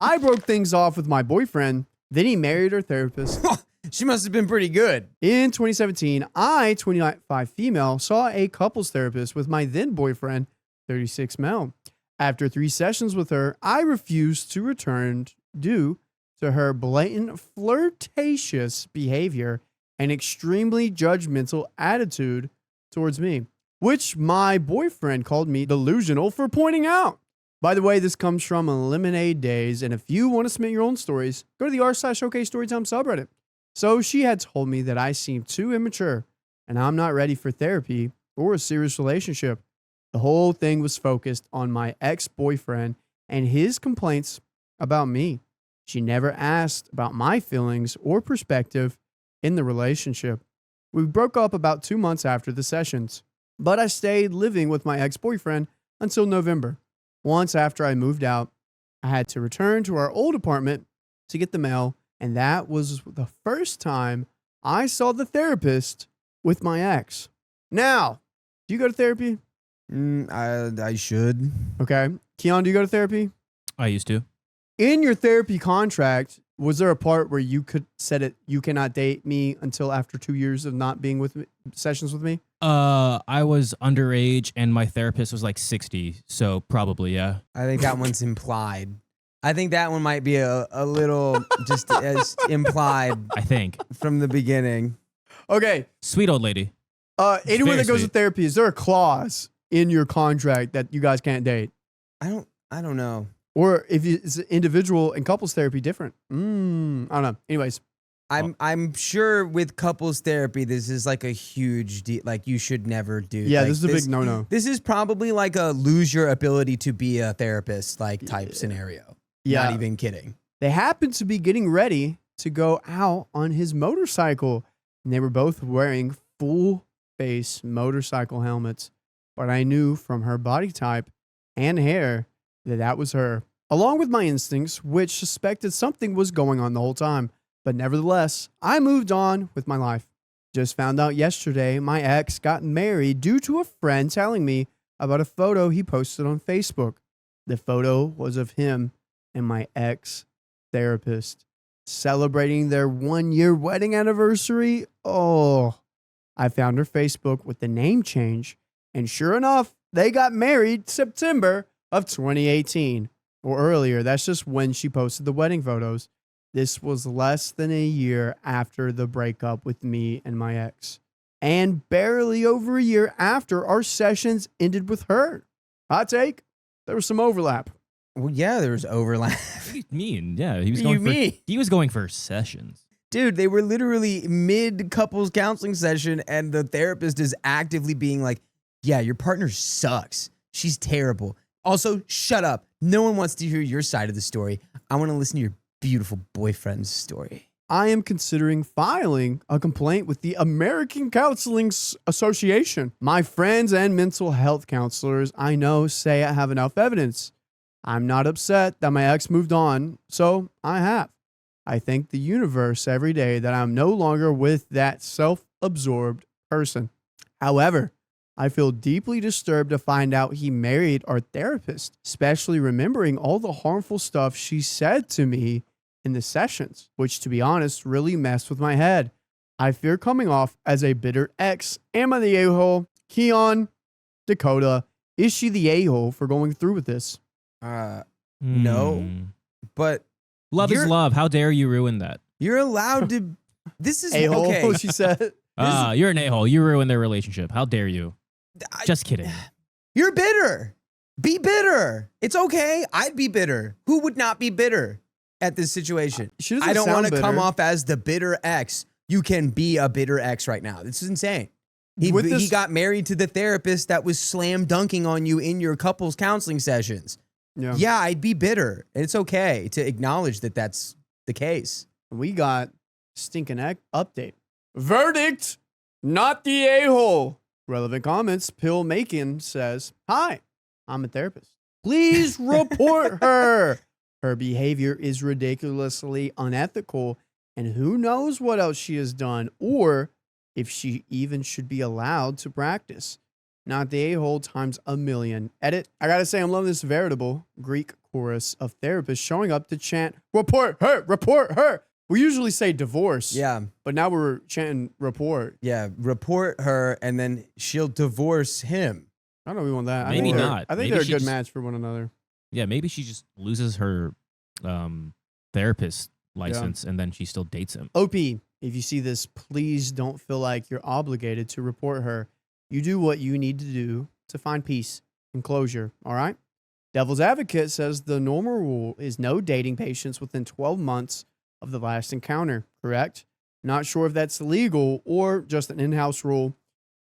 I broke things off with my boyfriend. Then he married her therapist. She must have been pretty good. In 2017, I, 25 female, saw a couples therapist with my then boyfriend, 36 male. After 3 sessions with her, I refused to return due to her blatant flirtatious behavior and extremely judgmental attitude towards me, which my boyfriend called me delusional for pointing out. By the way, this comes from Lemonade Days, and if you want to submit your own stories, go to the r/OK Storytime subreddit. So she had told me that I seemed too immature, and I'm not ready for therapy or a serious relationship. The whole thing was focused on my ex-boyfriend and his complaints about me. She never asked about my feelings or perspective in the relationship. We broke up about 2 months after the sessions, but I stayed living with my ex-boyfriend until November. Once after I moved out, I had to return to our old apartment to get the mail, and that was the first time I saw the therapist with my ex. Now, do you go to therapy? I should. Okay. Keon, do you go to therapy? I used to. In your therapy contract, was there a part where you could set it, you cannot date me until after 2 years of not being with me, sessions with me? I was underage and my therapist was like 60, so probably, yeah. I think that one's implied. I think that one might be a little just as implied I think. from the beginning. Okay. Sweet old lady. Anyone that goes to sweet. therapy, is there a clause in your contract that you guys can't date? I don't know. Or if it's individual and couples therapy different? I don't know. Anyways. I'm sure with couples therapy, this is like a huge like you should never do. Yeah, like, this is a big no-no. This is probably like a lose your ability to be a therapist like type scenario. Yeah. Not even kidding. They happened to be getting ready to go out on his motorcycle, and they were both wearing full face motorcycle helmets. But I knew from her body type and hair that that was her, along with my instincts, which suspected something was going on the whole time. But nevertheless, I moved on with my life. Just found out yesterday my ex got married due to a friend telling me about a photo he posted on Facebook. The photo was of him and my ex-therapist celebrating their 1-year wedding anniversary. Oh, I found her Facebook with the name change, and sure enough, they got married September of 2018 or earlier. That's just when she posted the wedding photos. This was less than a year after the breakup with me and my ex, and barely over a year after our sessions ended with her. Hot take, there was some overlap. Well, yeah, there was overlap. What do you mean? Yeah, he was What do going you for mean? he was going for sessions. Dude, they were literally mid couples counseling session, and the therapist is actively being like, yeah, your partner sucks. She's terrible. Also, shut up. No one wants to hear your side of the story. I want to listen to your beautiful boyfriend's story. I am considering filing a complaint with the American Counseling Association. My friends and mental health counselors I know say I have enough evidence. I'm not upset that my ex moved on, so I have. I thank the universe every day that I'm no longer with that self-absorbed person. However, I feel deeply disturbed to find out he married our therapist, especially remembering all the harmful stuff she said to me in the sessions, which, to be honest, really messed with my head. I fear coming off as a bitter ex. Am I the a-hole? Keon, Dakota, is she the a-hole for going through with this? No, but Love is love. How dare you ruin that? you're allowed to. This is A-hole, okay. she said. You're an a-hole. You ruined their relationship. How dare you? Just kidding. You're bitter. Be bitter. It's okay. I'd be bitter. Who would not be bitter at this situation? She doesn't I don't sound want to come bitter. off as the bitter ex. You can be a bitter ex right now. This is insane. He With got married to the therapist that was slam dunking on you in your couples counseling sessions. Yeah, I'd be bitter. And it's okay to acknowledge that that's the case. We got stinking update. Verdict, not the a-hole. Relevant comments. Pill Macon says, hi, I'm a therapist. Please report her. Her behavior is ridiculously unethical, and who knows what else she has done or if she even should be allowed to practice. not the a-hole times a million. Edit. I gotta say, I'm loving this veritable Greek chorus of therapists showing up to chant, report her, report her. We usually say divorce. Yeah. But now we're chanting report. Yeah. Report her and then she'll divorce him. I don't know if we want that. Maybe not. I think Maybe they're a she good just- match for one another. Yeah, maybe she just loses her therapist license and then she still dates him. OP, if you see this, please don't feel like you're obligated to report her. You do what you need to do to find peace and closure, all right? Devil's Advocate says the normal rule is no dating patients within 12 months of the last encounter, correct? Not sure if that's legal or just an in-house rule.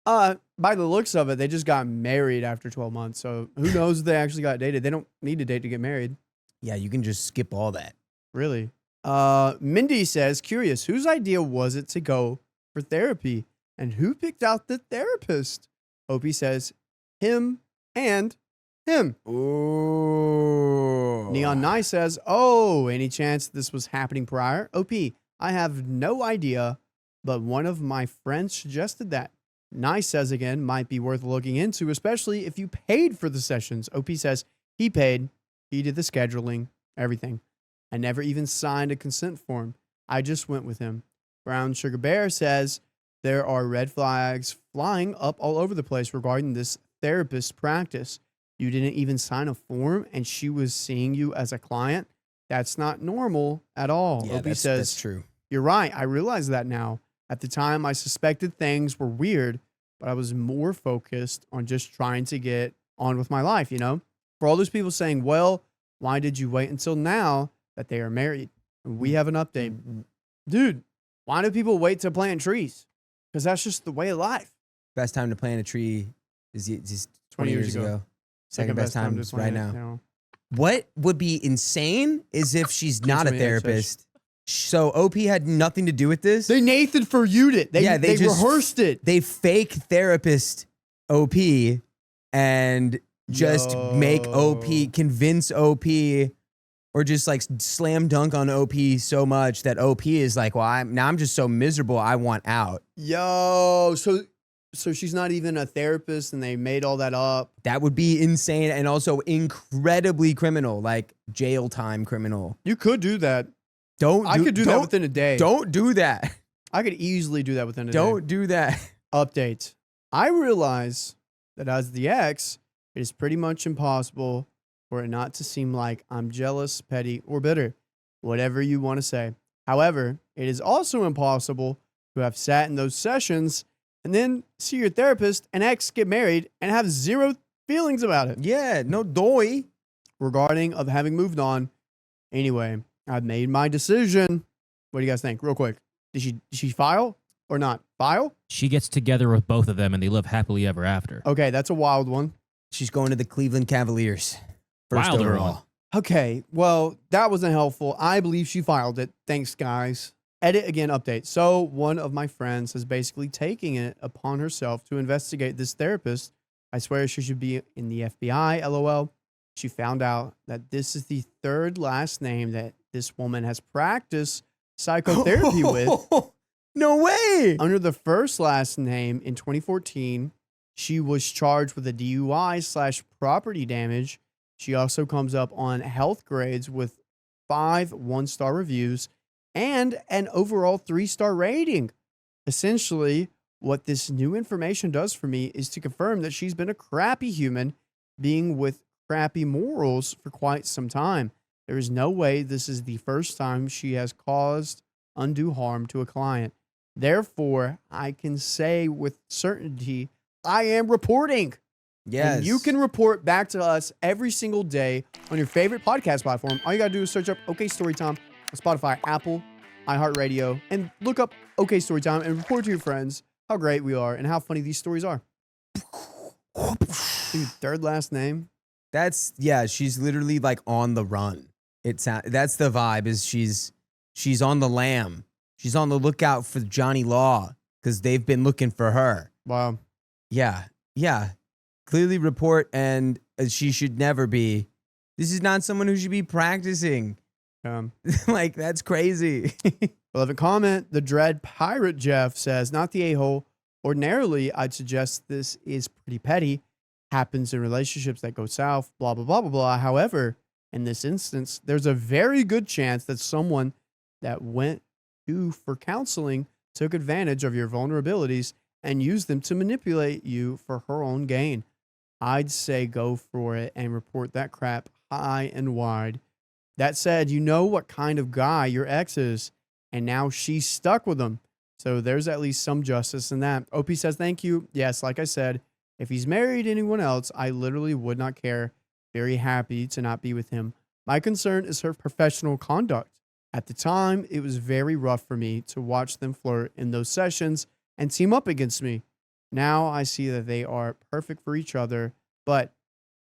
By the looks of it, they just got married after 12 months. So who knows if they actually got dated? They don't need to date to get married. Yeah, you can just skip all that. Really? Mindy says, curious, whose idea was it to go for therapy? And who picked out the therapist? Opie says, him and him. Ooh. Neon Nye says, oh, any chance this was happening prior? OP, I have no idea, but one of my friends suggested that. Nye says again, might be worth looking into, especially if you paid for the sessions. OP says, he paid, he did the scheduling, everything. I never even signed a consent form. I just went with him. Brown Sugar Bear says, there are red flags flying up all over the place regarding this therapist practice. You didn't even sign a form and she was seeing you as a client. That's not normal at all. Yeah, Opie says, that's true. you're right. I realize that now. At the time, I suspected things were weird, but I was more focused on just trying to get on with my life, you know? For all those people saying, well, why did you wait until now that they are married? And we have an update. Dude, why do people wait to plant trees? Because that's just the way of life. Best time to plant a tree is 20 years ago. Second best time to is plant right it, now. you know? What would be insane is if she's not a me answers. therapist. So OP had nothing to do with this. They Nathan for you'd it. They just rehearsed it. They fake therapist OP and just make OP, convince OP, or just like slam dunk on OP so much that OP is like, well, I'm just so miserable. I want out. Yo, so she's not even a therapist and they made all that up. That would be insane and also incredibly criminal, like jail time criminal. You could do that. I could do that within a day. Don't do that. I could easily do that within a day. Don't do that. Update. I realize that as the ex, it is pretty much impossible for it not to seem like I'm jealous, petty, or bitter. Whatever you want to say. However, it is also impossible to have sat in those sessions and then see your therapist and ex get married and have zero feelings about it. Yeah, no doy. Regarding of having moved on. Anyway, I've made my decision. What do you guys think? Real quick. Did she file or not? File? She gets together with both of them and they live happily ever after. Okay, that's a wild one. She's going to the Cleveland Cavaliers. First Wilder overall. one. Okay, well, that wasn't helpful. I believe she filed it. Thanks, guys. Edit again update. So one of my friends is basically taking it upon herself to investigate this therapist. I swear she should be in the FBI, LOL. She found out that this is the third last name that this woman has practiced psychotherapy with. No way. Under the first last name in 2014, she was charged with a DUI/property damage. She also comes up on health grades with 5 one-star reviews and an overall 3-star rating. Essentially, what this new information does for me is to confirm that she's been a crappy human being with crappy morals for quite some time. There is no way this is the first time she has caused undue harm to a client. Therefore, I can say with certainty, I am reporting. Yes. And you can report back to us every single day on your favorite podcast platform. All you got to do is search up OK Storytime on Spotify, Apple, iHeartRadio, and look up OK Storytime and report to your friends how great we are and how funny these stories are. Dude, third last name. She's literally like on the run. That's the vibe is she's on the lam. She's on the lookout for Johnny Law because they've been looking for her. Wow. Yeah. Clearly report, and she should never be. This is not someone who should be practicing. Like, that's crazy. 11 comment. The Dread Pirate Jeff says, not the a-hole, Ordinarily, I'd suggest this is pretty petty, happens in relationships that go south, blah, blah, blah, blah, blah. However, in this instance, there's a very good chance that someone that went to for counseling took advantage of your vulnerabilities and used them to manipulate you for her own gain. I'd say go for it and report that crap high and wide. That said, you know what kind of guy your ex is, and now she's stuck with him. So there's at least some justice in that. OP says, thank you. Yes, like I said, if he's married to anyone else, I literally would not care. Very happy to not be with him. My concern is her professional conduct. At the time, it was very rough for me to watch them flirt in those sessions and team up against me. Now I see that they are perfect for each other, but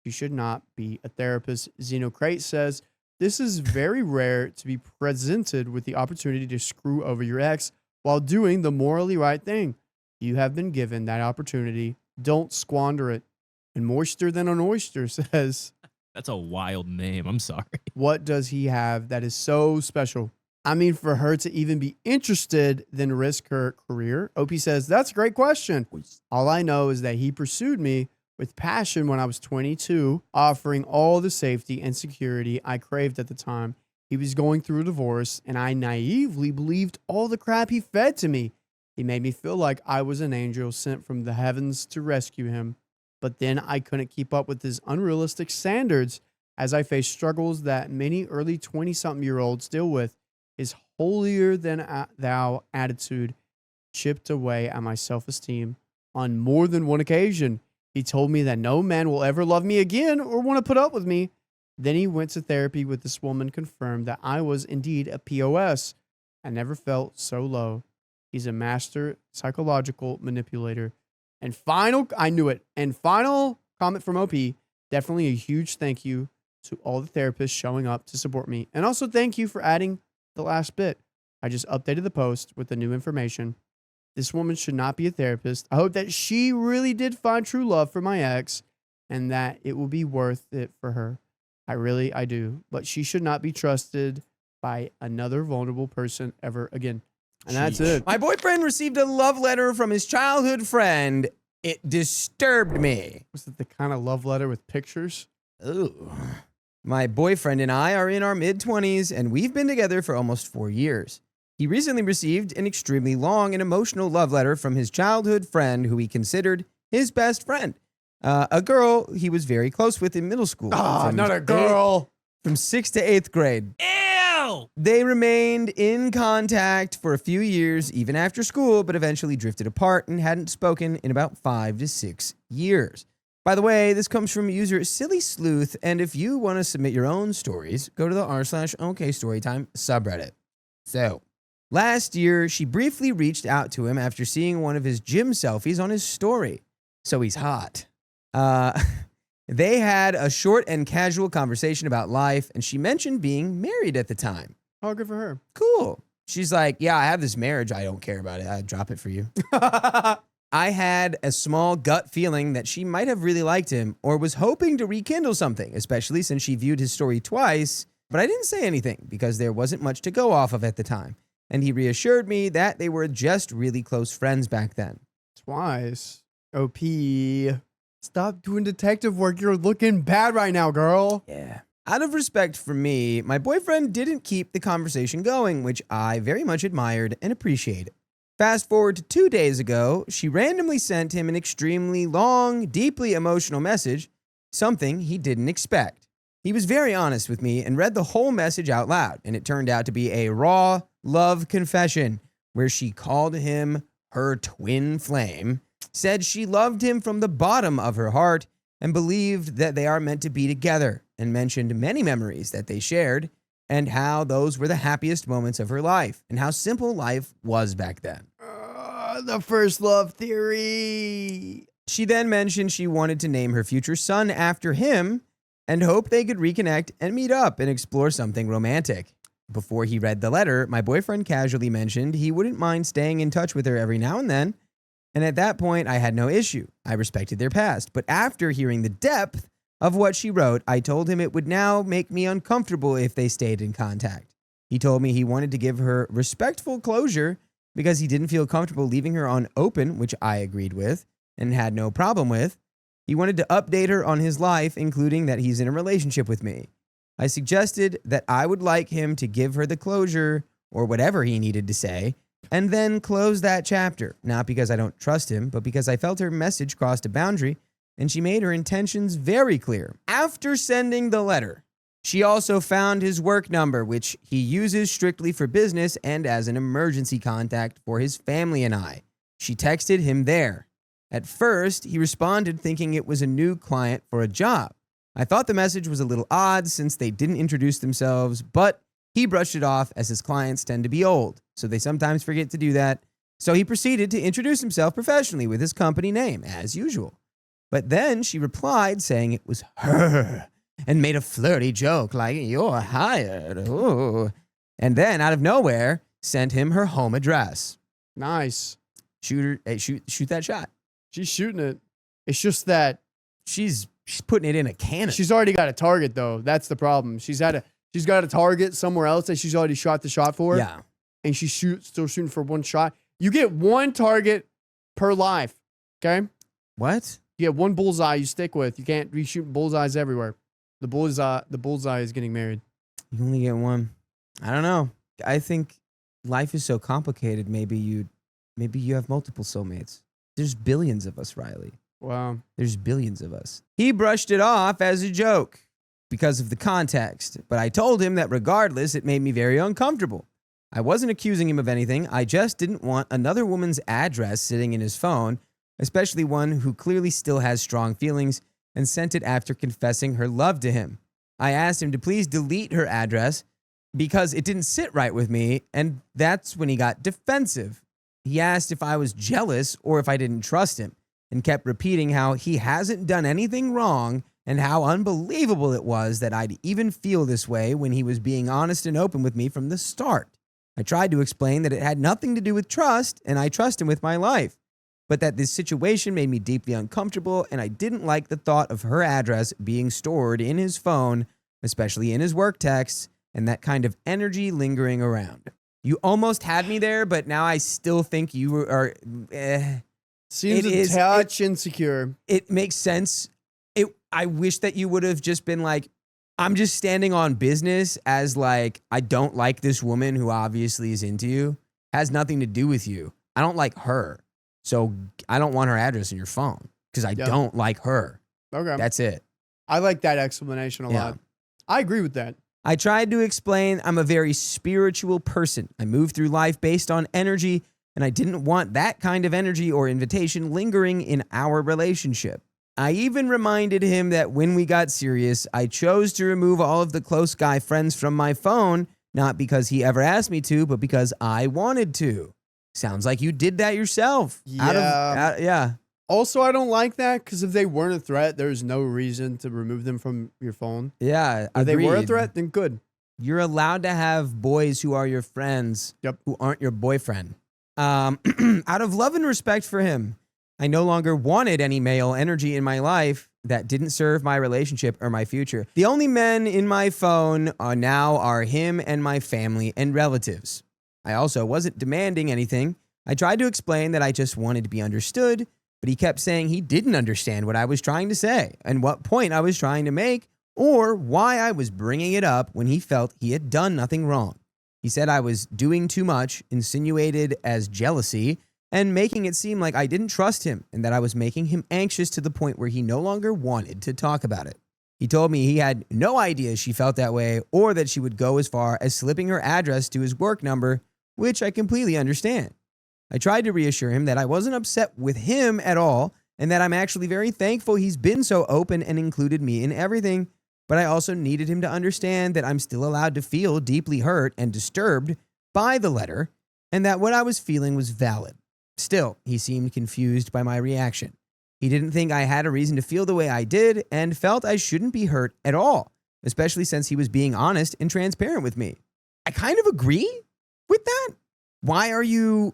you should not be a therapist. Xenocrate says, this is very rare to be presented with the opportunity to screw over your ex while doing the morally right thing. You have been given that opportunity. Don't squander it. And Moister Than an Oyster says, That's a wild name. I'm sorry. what does he have that is so special? I mean, for her to even be interested, then risk her career? OP says, that's a great question. All I know is that he pursued me with passion when I was 22, offering all the safety and security I craved at the time. He was going through a divorce, and I naively believed all the crap he fed to me. He made me feel like I was an angel sent from the heavens to rescue him. But then I couldn't keep up with his unrealistic standards as I faced struggles that many early 20-something-year-olds deal with. His holier-than-thou attitude chipped away at my self-esteem. On more than one occasion, he told me that no man will ever love me again or want to put up with me. Then he went to therapy with this woman, confirmed that I was indeed a POS. I never felt so low. He's a master psychological manipulator. And I knew it. And final comment from OP, definitely a huge thank you to all the therapists showing up to support me. And also thank you for adding the last bit. I just updated the post with the new information. This woman should not be a therapist. I hope that she really did find true love for my ex and that it will be worth it for her. I do. But she should not be trusted by another vulnerable person ever again. And that's it. My boyfriend received a love letter from his childhood friend. It disturbed me. Was it the kind of love letter with pictures? Ooh. My boyfriend and I are in our mid-20s, and we've been together for almost 4 years. He recently received an extremely long and emotional love letter from his childhood friend who he considered his best friend. A girl he was very close with in middle school. Not a girl. From 6th to 8th grade. Ew! They remained in contact for a few years, even after school, but eventually drifted apart and hadn't spoken in about 5 to 6 years. By the way, this comes from user Silly Sleuth, and if you want to submit your own stories, go to the r/OK Storytime subreddit. So, last year, she briefly reached out to him after seeing one of his gym selfies on his story. So he's hot. They had a short and casual conversation about life, and she mentioned being married at the time. Oh, good for her. Cool. She's like, yeah, I have this marriage. I don't care about it. I'd drop it for you. I had a small gut feeling that she might have really liked him or was hoping to rekindle something, especially since she viewed his story twice, but I didn't say anything because there wasn't much to go off of at the time. And he reassured me that they were just really close friends back then. Twice. OP. Stop doing detective work. You're looking bad right now, girl. Yeah. Out of respect for me, my boyfriend didn't keep the conversation going, which I very much admired and appreciated. Fast forward to 2 days ago, she randomly sent him an extremely long, deeply emotional message, something he didn't expect. He was very honest with me and read the whole message out loud, and it turned out to be a raw love confession where she called him her twin flame, said she loved him from the bottom of her heart and believed that they are meant to be together, and mentioned many memories that they shared and how those were the happiest moments of her life and how simple life was back then. The first love theory. She then mentioned she wanted to name her future son after him and hoped they could reconnect and meet up and explore something romantic. Before he read the letter, my boyfriend casually mentioned he wouldn't mind staying in touch with her every now and then. And at that point, I had no issue. I respected their past. But after hearing the depth of what she wrote, I told him it would now make me uncomfortable if they stayed in contact. He told me he wanted to give her respectful closure because he didn't feel comfortable leaving her on open, which I agreed with and had no problem with. He wanted to update her on his life, including that he's in a relationship with me. I suggested that I would like him to give her the closure or whatever he needed to say, and then close that chapter, not because I don't trust him, but because I felt her message crossed a boundary, and she made her intentions very clear. After sending the letter, she also found his work number, which he uses strictly for business and as an emergency contact for his family and I. She texted him there. At first, he responded thinking it was a new client for a job. I thought the message was a little odd since they didn't introduce themselves, but he brushed it off as his clients tend to be old, so they sometimes forget to do that. So he proceeded to introduce himself professionally with his company name, as usual. But then she replied saying it was her and made a flirty joke like, "You're hired." Ooh. And then, out of nowhere, sent him her home address. Nice. Shoot that shot. She's shooting it. It's just that She's putting it in a cannon. she's already got a target, though. That's the problem. She's got a target somewhere else that she's already shot the shot for. Yeah. And she's still shooting for one shot. You get one target per life. Okay? What? You get one bullseye you stick with. You can't be shooting bullseyes everywhere. The bullseye is getting married. You only get one. I don't know. I think life is so complicated. Maybe you have multiple soulmates. There's billions of us, Riley. Wow. There's billions of us. He brushed it off as a joke because of the context, but I told him that regardless, it made me very uncomfortable. I wasn't accusing him of anything. I just didn't want another woman's address sitting in his phone, especially one who clearly still has strong feelings and sent it after confessing her love to him. I asked him to please delete her address because it didn't sit right with me, and that's when he got defensive. He asked if I was jealous or if I didn't trust him, and kept repeating how he hasn't done anything wrong and how unbelievable it was that I'd even feel this way when he was being honest and open with me from the start. I tried to explain that it had nothing to do with trust, and I trust him with my life, but that this situation made me deeply uncomfortable, and I didn't like the thought of her address being stored in his phone, especially in his work texts, and that kind of energy lingering around. You almost had me there, but now I still think you are... Seems a touch insecure. It makes sense. I wish that you would have just been like, I'm just standing on business as like, I don't like this woman who obviously is into you. Has nothing to do with you. I don't like her. So I don't want her address in your phone because I don't like her. Okay. That's it. I like that explanation a lot. I agree with that. I tried to explain I'm a very spiritual person. I move through life based on energy, and I didn't want that kind of energy or invitation lingering in our relationship. I even reminded him that when we got serious, I chose to remove all of the close guy friends from my phone, not because he ever asked me to, but because I wanted to. Sounds like you did that yourself. Yeah. Also, I don't like that because if they weren't a threat, there's no reason to remove them from your phone. Yeah, If they were a agreed. threat, then good. You're allowed to have boys who are your friends who aren't your boyfriend. Out of love and respect for him, I no longer wanted any male energy in my life that didn't serve my relationship or my future. The only men in my phone are him and my family and relatives. I also wasn't demanding anything. I tried to explain that I just wanted to be understood, but he kept saying he didn't understand what I was trying to say and what point I was trying to make or why I was bringing it up when he felt he had done nothing wrong. He said I was doing too much, insinuated as jealousy, and making it seem like I didn't trust him and that I was making him anxious to the point where he no longer wanted to talk about it. He told me he had no idea she felt that way or that she would go as far as slipping her address to his work number, which I completely understand. I tried to reassure him that I wasn't upset with him at all and that I'm actually very thankful he's been so open and included me in everything, but I also needed him to understand that I'm still allowed to feel deeply hurt and disturbed by the letter and that what I was feeling was valid. Still, he seemed confused by my reaction. He didn't think I had a reason to feel the way I did and felt I shouldn't be hurt at all, especially since he was being honest and transparent with me. I kind of agree with that. Why are you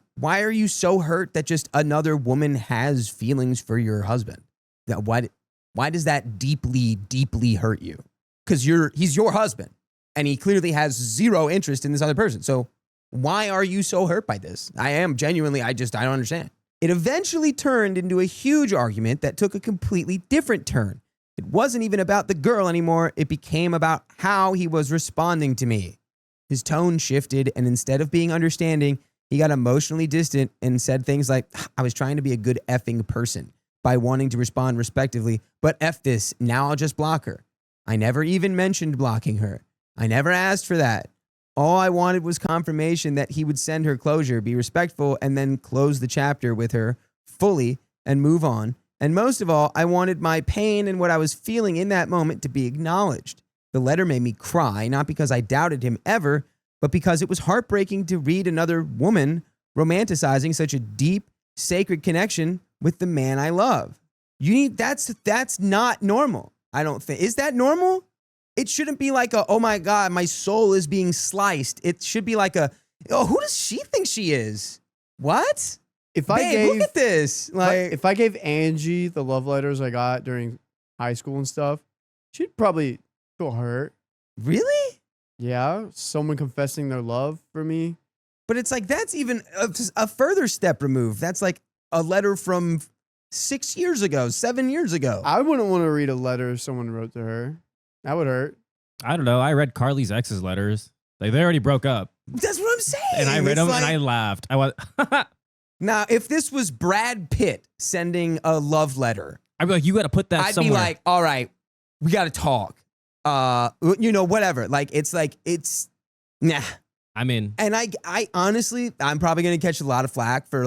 so hurt that just another woman has feelings for your husband? Why does that deeply, deeply hurt you? Because he's your husband and he clearly has zero interest in this other person. So Why are you so hurt by this? I am genuinely, I don't understand. It eventually turned into a huge argument that took a completely different turn. It wasn't even about the girl anymore. It became about how he was responding to me. His tone shifted, and instead of being understanding, he got emotionally distant and said things like, I was trying to be a good effing person by wanting to respond respectively, but F this, now I'll just block her. I never even mentioned blocking her. I never asked for that. All I wanted was confirmation that he would send her closure, be respectful, and then close the chapter with her fully and move on. And most of all, I wanted my pain and what I was feeling in that moment to be acknowledged. The letter made me cry, not because I doubted him ever, but because it was heartbreaking to read another woman romanticizing such a deep, sacred connection with the man I love. That's not normal. I don't think. Is that normal? It shouldn't be like a, oh my God, my soul is being sliced. It should be like a, oh, who does she think she is? What? If Look at this. Like, if I gave Angie the love letters I got during high school and stuff, she'd probably feel hurt. really? Yeah, someone confessing their love for me. But it's like, that's even a further step removed. That's like a letter from 6 years ago, 7 years ago. I wouldn't want to read a letter someone wrote to her. That would hurt. I don't know. I read Carly's ex's letters. Like, they already broke up. That's what I'm saying. And I read It's them like- and I laughed. I was, Now, if this was Brad Pitt sending a love letter, I'd be like, you got to put that I'd somewhere. be like, all right, we got to talk. Whatever. Like, it's, nah. I mean, And I honestly, I'm probably going to catch a lot of flack for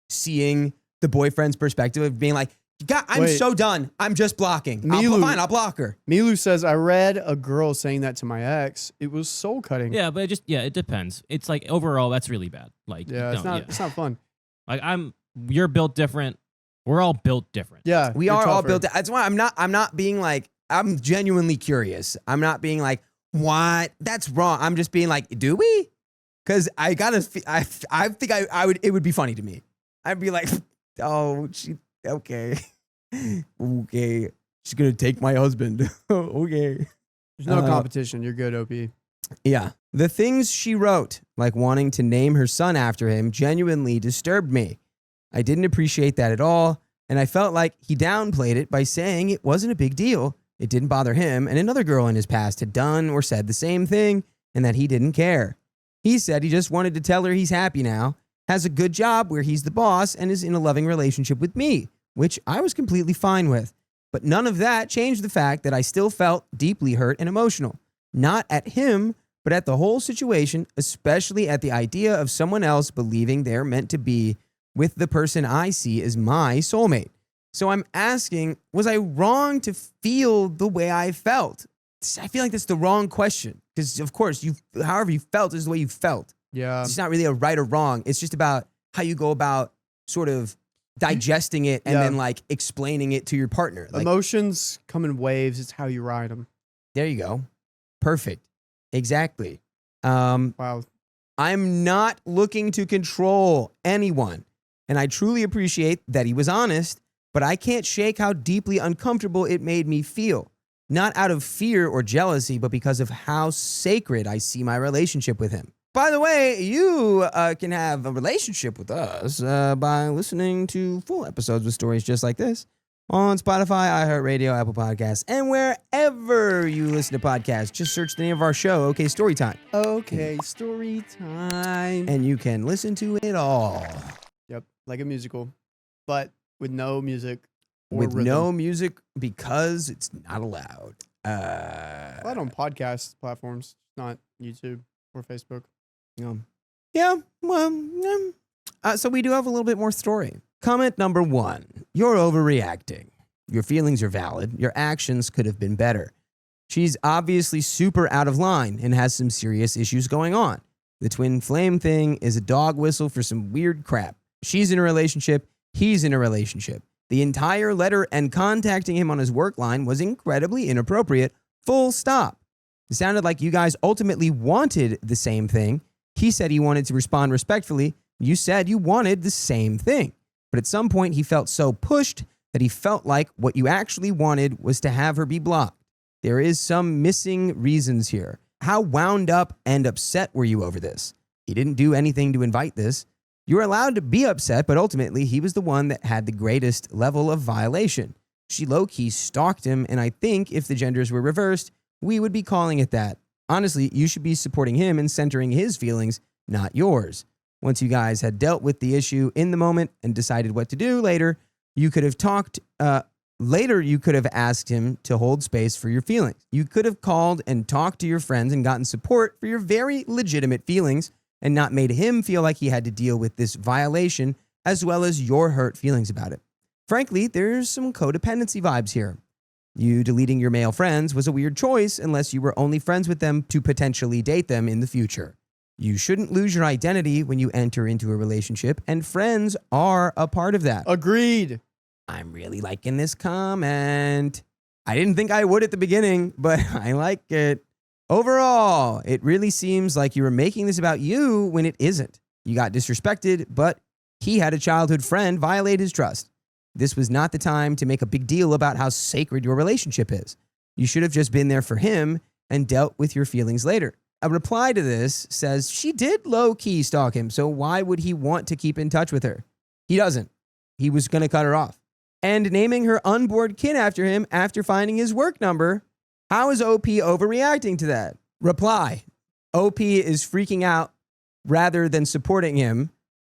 seeing the boyfriend's perspective of being like, God, I'm Wait. so done. I'm just blocking. Milu- Fine, I'll block her. Milu says, I read a girl saying that to my ex. It was soul cutting. yeah, but it depends. It's like, overall, that's really bad. Like, Yeah, it's don't- not it's not fun. Like, you're built different. We're all built different. Yeah. We you're are all tougher. built. That's why I'm not being like, I'm genuinely curious. I'm not being like, what? That's wrong. I'm just being like, do we? Because I think I would, it would be funny to me. I'd be like, oh, okay. Okay. She's going to take my husband. Okay. There's no competition. You're good, OP. Yeah. The things she wrote, like wanting to name her son after him, genuinely disturbed me. I didn't appreciate that at all, and I felt like he downplayed it by saying it wasn't a big deal. It didn't bother him, and another girl in his past had done or said the same thing, and that he didn't care. He said he just wanted to tell her he's happy now, has a good job where he's the boss, and is in a loving relationship with me, which I was completely fine with. But none of that changed the fact that I still felt deeply hurt and emotional. Not at him, but at the whole situation, especially at the idea of someone else believing they're meant to be with the person I see as my soulmate. So I'm asking, was I wrong to feel the way I felt? I feel like that's the wrong question. Because, of course, however you felt is the way you felt. Yeah. It's not really a right or wrong. It's just about how you go about sort of digesting it and Yeah. then like explaining it to your partner. Like, Emotions come in waves. It's how you ride them. there you go. Perfect. Exactly. Wow. I'm not looking to control anyone. And I truly appreciate that he was honest, but I can't shake how deeply uncomfortable it made me feel. Not out of fear or jealousy, but because of how sacred I see my relationship with him. By the way, you can have a relationship with us by listening to full episodes with stories just like this on Spotify, iHeartRadio, Apple Podcasts, and wherever you listen to podcasts. Just search the name of our show, OK Storytime, Okay, story time. and you can listen to it all. Yep, like a musical, but with no music or With rhythm. no music because it's not allowed. Not on podcast platforms, not YouTube or Facebook. Yeah, well, so we do have a little bit more story. Comment number 1. You're overreacting. Your feelings are valid. Your actions could have been better. She's obviously super out of line and has some serious issues going on. The twin flame thing is a dog whistle for some weird crap. She's in a relationship. He's in a relationship. The entire letter and contacting him on his work line was incredibly inappropriate. Full stop. It sounded like you guys ultimately wanted the same thing. He said he wanted to respond respectfully. You said you wanted the same thing. But at some point, he felt so pushed that he felt like what you actually wanted was to have her be blocked. There is some missing reasons here. How wound up and upset were you over this? He didn't do anything to invite this. You were allowed to be upset, but ultimately he was the one that had the greatest level of violation. She low-key stalked him, and I think if the genders were reversed, we would be calling it that. Honestly, you should be supporting him and centering his feelings, not yours. Once you guys had dealt with the issue in the moment and decided what to do later, you could have you could have asked him to hold space for your feelings. You could have called and talked to your friends and gotten support for your very legitimate feelings and not made him feel like he had to deal with this violation as well as your hurt feelings about it. Frankly, there's some codependency vibes here. You deleting your male friends was a weird choice unless you were only friends with them to potentially date them in the future. You shouldn't lose your identity when you enter into a relationship, and friends are a part of that. Agreed. I'm really liking this comment. I didn't think I would at the beginning, but I like it. Overall, it really seems like you were making this about you when it isn't. You got disrespected, but he had a childhood friend violate his trust. This was not the time to make a big deal about how sacred your relationship is. You should have just been there for him and dealt with your feelings later. A reply to this says she did low-key stalk him, so why would he want to keep in touch with her? He doesn't. He was going to cut her off. And naming her unborn kid after him after finding his work number, how is OP overreacting to that? Reply, OP is freaking out rather than supporting him,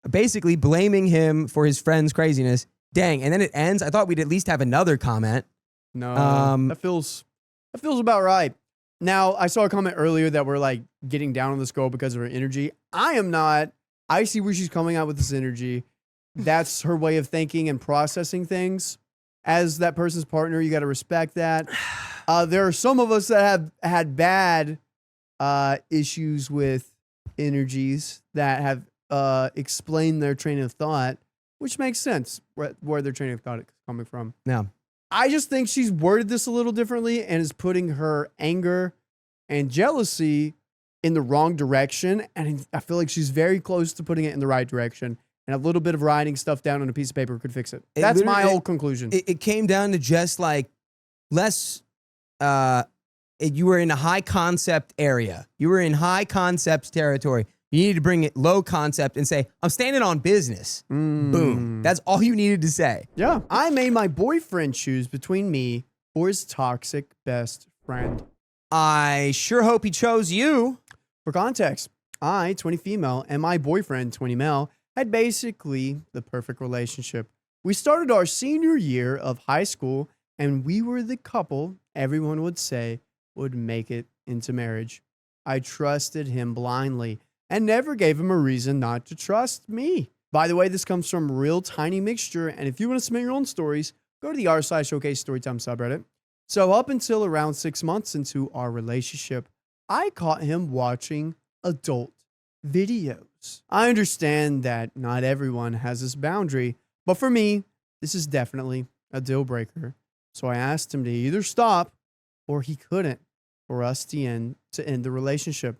basically blaming him for his friend's craziness. Dang, and then it ends. I thought we'd at least have another comment. No, that feels about right. Now, I saw a comment earlier that we're like getting down on this girl because of her energy. I am not. I see where she's coming out with this energy. That's her way of thinking and processing things. As that person's partner, you got to respect that. There are some of us that have had bad issues with energies that have explained their train of thought, which makes sense where their train of thought is coming from. Yeah. I just think she's worded this a little differently and is putting her anger and jealousy in the wrong direction. And I feel like she's very close to putting it in the right direction. And a little bit of writing stuff down on a piece of paper could fix it. That's my whole conclusion. It came down to just like less, you were in a high concept area. You were in high concept territory. You needed to bring it low concept and say, I'm standing on business. Boom. That's all you needed to say. Yeah. I made my boyfriend choose between me or his toxic best friend. I sure hope he chose you. For context, I, 20 female, and my boyfriend, 20 male, had basically the perfect relationship. We started our senior year of high school, and we were the couple everyone would say would make it into marriage. I trusted him blindly and never gave him a reason not to trust me. By the way, this comes from Real Tiny Mixture, and if you want to submit your own stories, go to the r/showcase storytime subreddit. So up until around 6 months into our relationship, I caught him watching adult videos. I understand that not everyone has this boundary, but for me, this is definitely a deal breaker. So I asked him to either stop or he couldn't for us to end the relationship.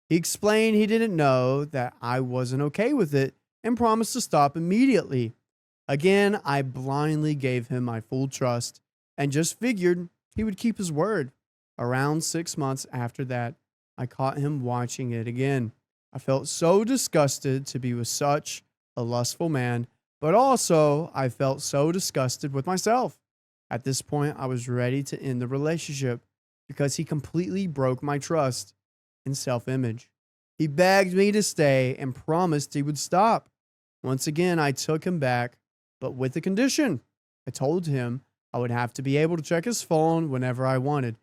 He explained he didn't know that I wasn't okay with it and promised to stop immediately. Again, I blindly gave him my full trust and just figured he would keep his word. Around 6 months after that, I caught him watching it again. I felt so disgusted to be with such a lustful man, but also I felt so disgusted with myself. At this point, I was ready to end the relationship because he completely broke my trust and self-image. He begged me to stay and promised he would stop. Once again, I took him back, but with a condition. I told him I would have to be able to check his phone whenever I wanted.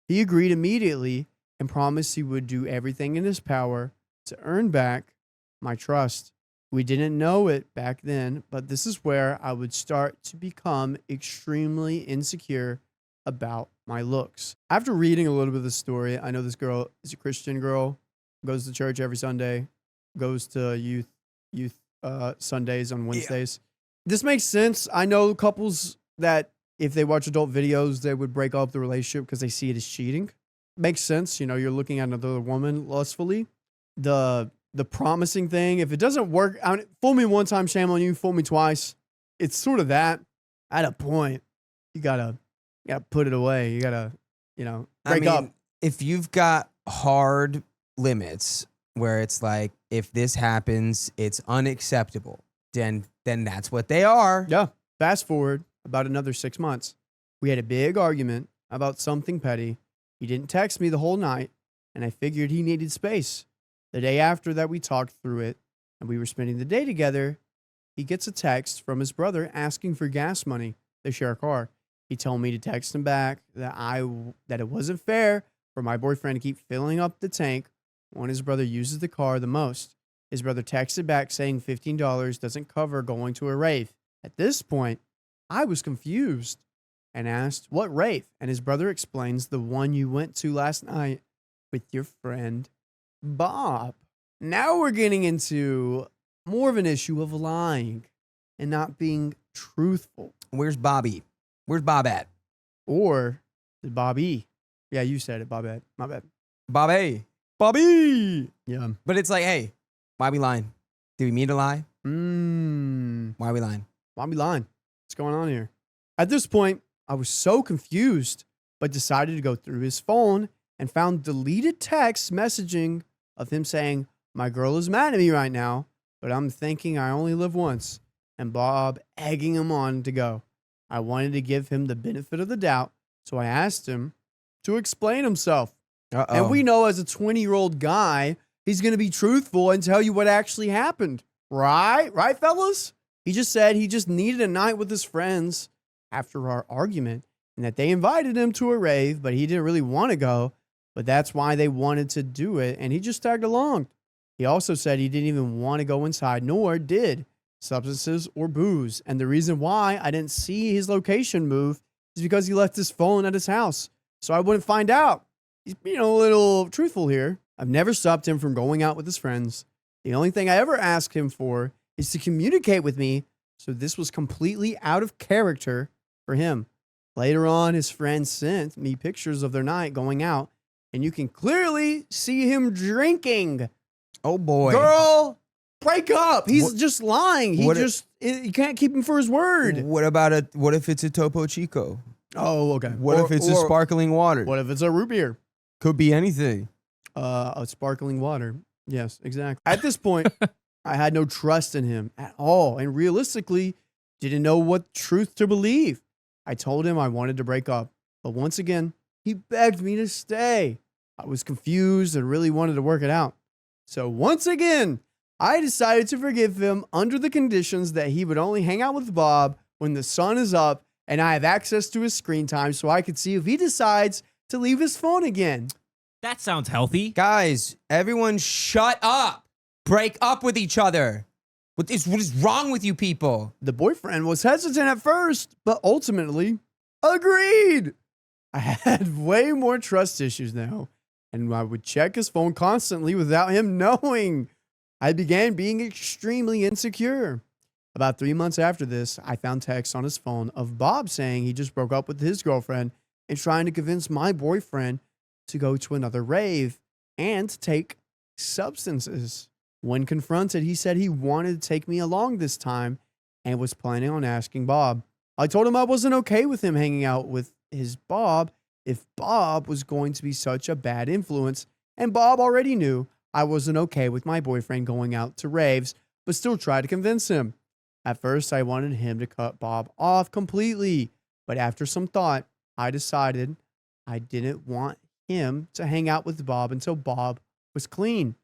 He agreed immediately and promised he would do everything in his power to earn back my trust. We didn't know it back then, but this is where I would start to become extremely insecure about my looks. After reading a little bit of the story, I know this girl is a Christian girl, goes to church every Sunday, goes to youth Sundays on Wednesdays. Yeah. This makes sense. I know couples that if they watch adult videos, they would break up the relationship because they see it as cheating. Makes sense. You know, you're looking at another woman lustfully. The promising thing, if it doesn't work, fool me one time, shame on you, fool me twice. It's sort of that. At a point, you gotta put it away. You gotta, break up. If you've got hard limits where it's like, if this happens, it's unacceptable. Then that's what they are. Yeah. Fast forward about another 6 months. We had a big argument about something petty. He didn't text me the whole night, and I figured he needed space. The day after that, we talked through it, and we were spending the day together. He gets a text from his brother asking for gas money. They share a car. He told me to text him back that it wasn't fair for my boyfriend to keep filling up the tank when his brother uses the car the most. His brother texted back saying $15 doesn't cover going to a rave. At this point, I was confused and asked, what rave? And his brother explains, the one you went to last night with your friend, Bob. Now we're getting into more of an issue of lying and not being truthful. Where's Bobby? Where's Bob at? Or the Bobby. Yeah, you said it, Bobette. My bad. Bobby. Bobby. Yeah. But it's like, hey, why we lying? Did we mean to lie? Why Why we lying? we lying? What's going on here? At this point, I was so confused, but decided to go through his phone and found deleted text messaging of him saying, my girl is mad at me right now, but I'm thinking I only live once, and Bob egging him on to go. I wanted to give him the benefit of the doubt, so I asked him to explain himself. And we know as a 20-year-old guy, he's going to be truthful and tell you what actually happened. Right? Right, fellas? He just said he just needed a night with his friends after our argument and that they invited him to a rave, but he didn't really want to go. But that's why they wanted to do it, and he just tagged along. He also said he didn't even want to go inside, nor did substances or booze. And the reason why I didn't see his location move is because he left his phone at his house, so I wouldn't find out. He's being a little truthful here. I've never stopped him from going out with his friends. The only thing I ever asked him for is to communicate with me, so this was completely out of character for him. Later on, his friends sent me pictures of their night going out, and you can clearly see him drinking. Oh boy. Girl, break up. He's just lying. You can't keep him for his word. What if it's a Topo Chico? Oh, okay. What if it's a sparkling water? What if it's a root beer? Could be anything. A sparkling water. Yes, exactly. At this point, I had no trust in him at all, and realistically, didn't know what truth to believe. I told him I wanted to break up, but once again, he begged me to stay. I was confused and really wanted to work it out. So once again, I decided to forgive him under the conditions that he would only hang out with Bob when the sun is up and I have access to his screen time so I could see if he decides to leave his phone again. That sounds healthy. Guys, everyone shut up. Break up with each other. What is wrong with you people? The boyfriend was hesitant at first, but ultimately agreed. I had way more trust issues now, and I would check his phone constantly without him knowing. I began being extremely insecure. About 3 months after this, I found texts on his phone of Bob saying he just broke up with his girlfriend and trying to convince my boyfriend to go to another rave and to take substances. When confronted, he said he wanted to take me along this time and was planning on asking Bob. I told him I wasn't okay with him hanging out with his Bob if Bob was going to be such a bad influence, and Bob already knew I wasn't okay with my boyfriend going out to raves, but still tried to convince him. At first, I wanted him to cut Bob off completely, but after some thought, I decided I didn't want him to hang out with Bob until Bob was clean.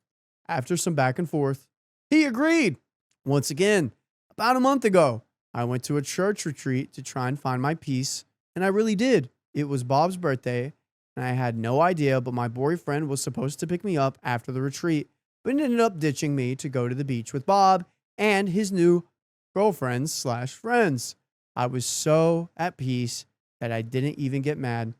After some back and forth, he agreed. Once again, about a month ago, I went to a church retreat to try and find my peace, and I really did. It was Bob's birthday, and I had no idea, but my boyfriend was supposed to pick me up after the retreat, but ended up ditching me to go to the beach with Bob and his new girlfriends/friends. I was so at peace that I didn't even get mad.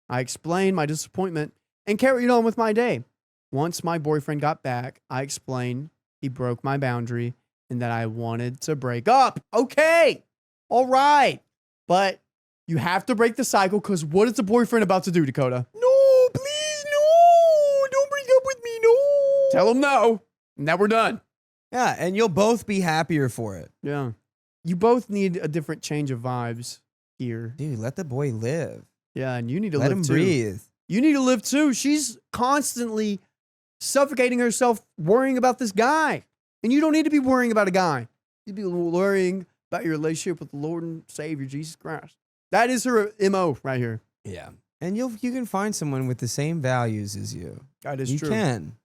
I explained my disappointment and carried on with my day. Once my boyfriend got back, I explained he broke my boundary and that I wanted to break up. Okay, all right. But you have to break the cycle because what is the boyfriend about to do, Dakota? No, please, no. Don't break up with me, no. Tell him no, and that we're done. Yeah, and you'll both be happier for it. Yeah. You both need a different change of vibes here. Dude, let the boy live. Yeah, and you need to Let live him too. breathe. You need to live too. She's constantly suffocating herself worrying about this guy. And you don't need to be worrying about a guy. You need to be worrying about your relationship with the Lord and Savior, Jesus Christ. That is her MO right here. Yeah. And you can find someone with the same values as you. That is you true. You can.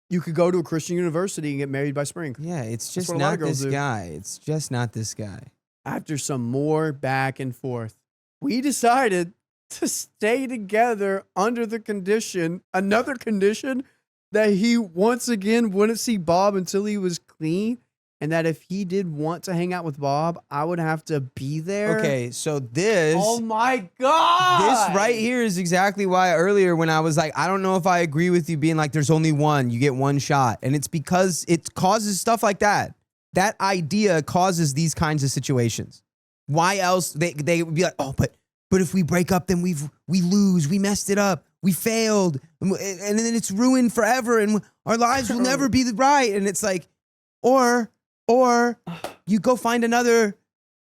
You could go to a Christian university and get married by spring. Yeah, it's just not this guy. It's just not this guy. After some more back and forth, we decided to stay together under the condition, another condition, that he once again wouldn't see Bob until he was clean. And that if he did want to hang out with Bob, I would have to be there. Okay, so this... Oh my God! This right here is exactly why earlier when I was like, I don't know if I agree with you being like, there's only one, you get one shot. And it's because it causes stuff like that. That idea causes these kinds of situations. Why else? They would be like, oh, but if we break up, then we lose. We messed it up. We failed. And then it's ruined forever. And our lives will never be right. And it's like, or you go find another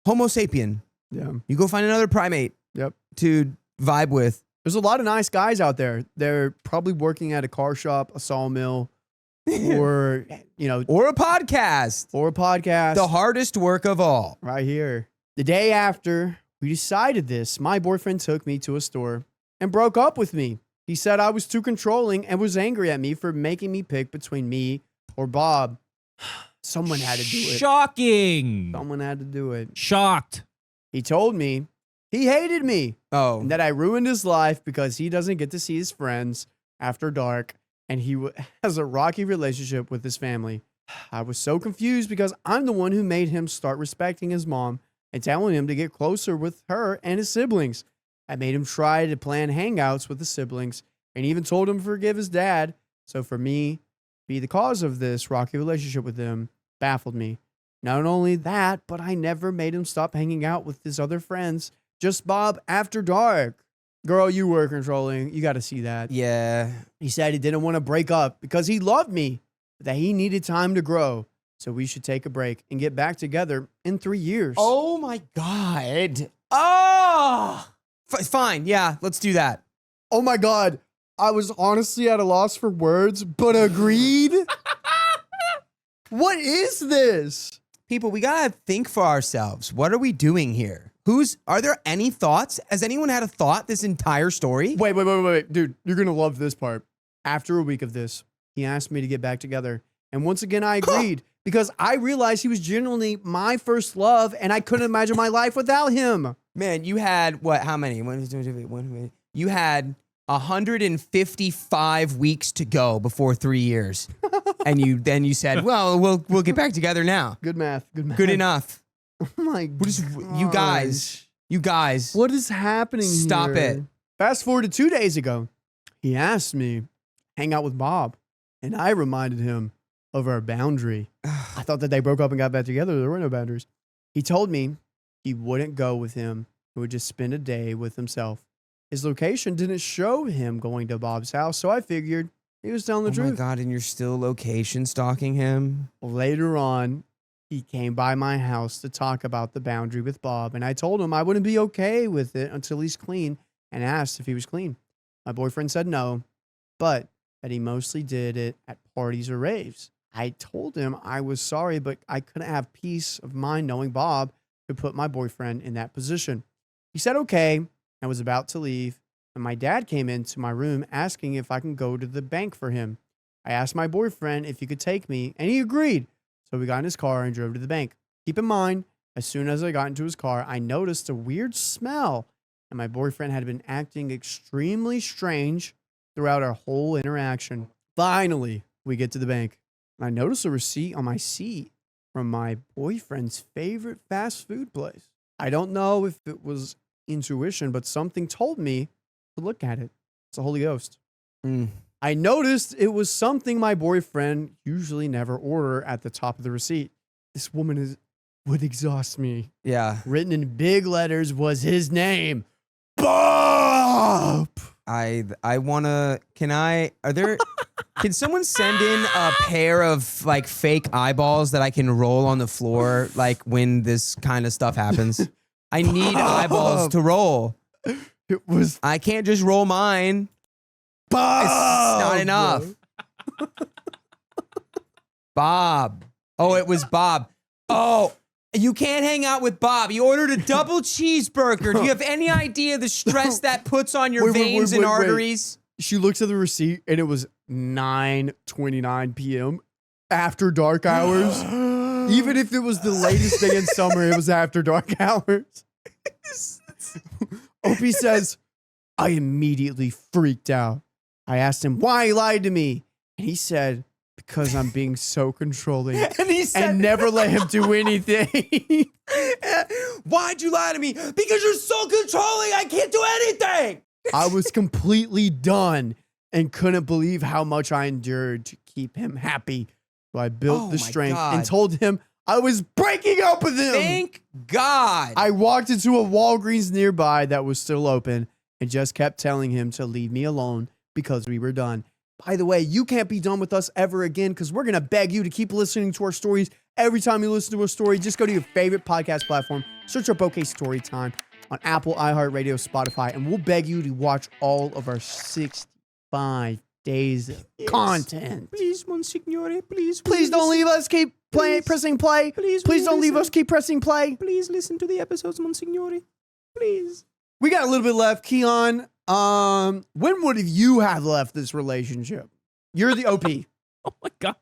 Homo sapien. Yeah. You go find another primate. Yep. To vibe with. There's a lot of nice guys out there. They're probably working at a car shop, a sawmill, or, or a podcast. The hardest work of all. Right here. The day after we decided this, my boyfriend took me to a store and broke up with me. He said I was too controlling and was angry at me for making me pick between me or Bob. Someone had to do it. Shocking. Someone had to do it. Shocked. He told me he hated me. Oh. And that I ruined his life because he doesn't get to see his friends after dark. And he has a rocky relationship with his family. I was so confused because I'm the one who made him start respecting his mom and telling him to get closer with her and his siblings. I made him try to plan hangouts with the siblings and even told him to forgive his dad. So for me, be the cause of this rocky relationship with him baffled me. Not only that, but I never made him stop hanging out with his other friends. Just Bob after dark. Girl, you were controlling. You got to see that. Yeah. He said he didn't want to break up because he loved me, but that he needed time to grow. So we should take a break and get back together in 3 years. Oh my God. Oh. Fine. Yeah, let's do that. Oh my God. I was honestly at a loss for words, but agreed. What is this? People, we gotta think for ourselves. What are we doing here? Are there any thoughts? Has anyone had a thought this entire story? Wait. Dude, you're gonna love this part. After a week of this, he asked me to get back together. And once again, I agreed because I realized he was genuinely my first love and I couldn't imagine my life without him. Man, you had what? How many? You had 155 weeks to go before 3 years. And you said, well, we'll get back together now. Good math. Good enough. Oh my God. You guys. What is happening Stop here? it. Fast forward to 2 days ago. He asked me to hang out with Bob. And I reminded him of our boundary. I thought that they broke up and got back together. There were no boundaries. He told me he wouldn't go with him. He would just spend a day with himself. His location didn't show him going to Bob's house, so I figured he was telling the truth. Oh my God, and you're still location stalking him? Later on, he came by my house to talk about the boundary with Bob, and I told him I wouldn't be okay with it until he's clean and asked if he was clean. My boyfriend said no, but that he mostly did it at parties or raves. I told him I was sorry, but I couldn't have peace of mind knowing Bob could put my boyfriend in that position. He said okay. I was about to leave, and my dad came into my room asking if I can go to the bank for him. I asked my boyfriend if he could take me, and he agreed. So we got in his car and drove to the bank. Keep in mind, as soon as I got into his car, I noticed a weird smell, and my boyfriend had been acting extremely strange throughout our whole interaction. Finally, we get to the bank. I noticed a receipt on my seat from my boyfriend's favorite fast food place. I don't know if it was intuition, but something told me to look at it. It's the Holy Ghost. I noticed it was something my boyfriend usually never order at the top of the receipt. This woman would exhaust me. Yeah. Written in big letters was his name. Bob! Can someone send in a pair of like fake eyeballs that I can roll on the floor like when this kind of stuff happens? I need eyeballs to roll. I can't just roll mine. Bob. It's not enough. Bob. Oh, it was Bob. Oh, you can't hang out with Bob. He ordered a double cheeseburger. Do you have any idea the stress that puts on your veins and arteries? She looks at the receipt and it was 9:29 p.m. after dark hours. Even if it was the latest day in summer, it was after dark hours. OP says, I immediately freaked out. I asked him why he lied to me. And he said, because I'm being so controlling and never let him do anything. Why'd you lie to me? Because you're so controlling, I can't do anything. I was completely done and couldn't believe how much I endured to keep him happy. So I built the strength and told him I was breaking up with him. Thank God. I walked into a Walgreens nearby that was still open and just kept telling him to leave me alone because we were done. By the way, you can't be done with us ever again because we're going to beg you to keep listening to our stories. Every time you listen to a story, just go to your favorite podcast platform, search up OK Storytime on Apple, iHeartRadio, Spotify, and we'll beg you to watch all of our 65 days of content. Please, Monsignore, please. Please don't leave us. Keep pressing play. Please don't leave us. Keep pressing play. Please listen to the episodes, Monsignore. Please. We got a little bit left. Keon, when would you have left this relationship? You're the OP. Oh my God.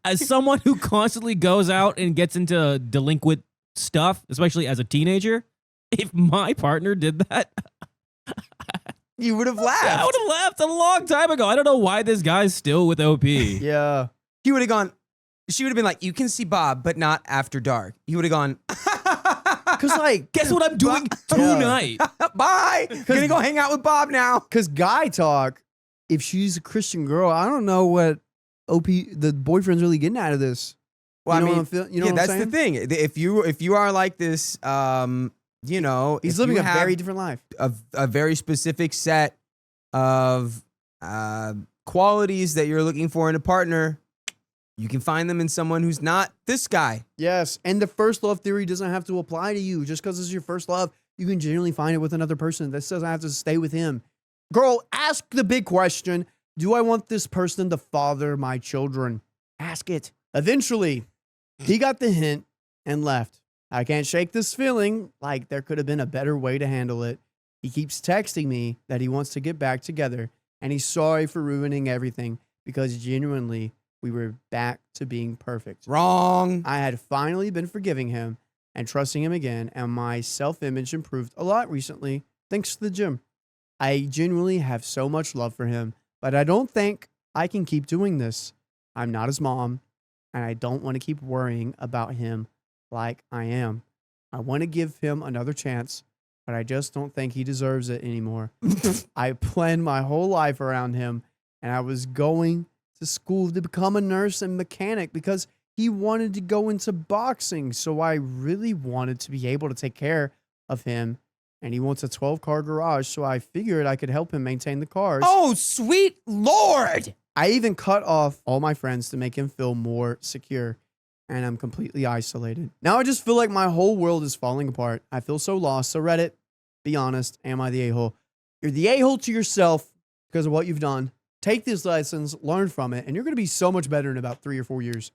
As someone who constantly goes out and gets into delinquent stuff, especially as a teenager, if my partner did that, you would have laughed. I would have left a long time ago. I don't know why this guy's still with OP. Yeah. He would have gone, she would have been like, you can see Bob, but not after dark. He would have gone, because like, guess what I'm doing tonight? Bye. Gonna go hang out with Bob now. Because guy talk, if she's a Christian girl, I don't know what OP, the boyfriend's really getting out of this. Well, you know I mean, what I'm you know what I'm that's saying? the thing. If you are like this, you know, He's if living you a have very different life. a very specific set of qualities that you're looking for in a partner, you can find them in someone who's not this guy. Yes, and the first love theory doesn't have to apply to you. Just because it's your first love, you can genuinely find it with another person. This doesn't have to stay with him. Girl, ask the big question. Do I want this person to father my children? Ask it. Eventually, he got the hint and left. I can't shake this feeling like there could have been a better way to handle it. He keeps texting me that he wants to get back together, and he's sorry for ruining everything because genuinely, we were back to being perfect. Wrong. I had finally been forgiving him and trusting him again, and my self-image improved a lot recently thanks to the gym. I genuinely have so much love for him, but I don't think I can keep doing this. I'm not his mom, and I don't want to keep worrying about him like I am. I want to give him another chance, but I just don't think he deserves it anymore. I planned my whole life around him, and I was going to school to become a nurse and mechanic because he wanted to go into boxing. So I really wanted to be able to take care of him. And he wants a 12-car garage, so I figured I could help him maintain the cars. Oh, sweet Lord. I even cut off all my friends to make him feel more secure. And I'm completely isolated. Now I just feel like my whole world is falling apart. I feel so lost. So Reddit, be honest, am I the a-hole? You're the a-hole to yourself because of what you've done. Take these lessons, learn from it, and you're going to be so much better in about 3 or 4 years.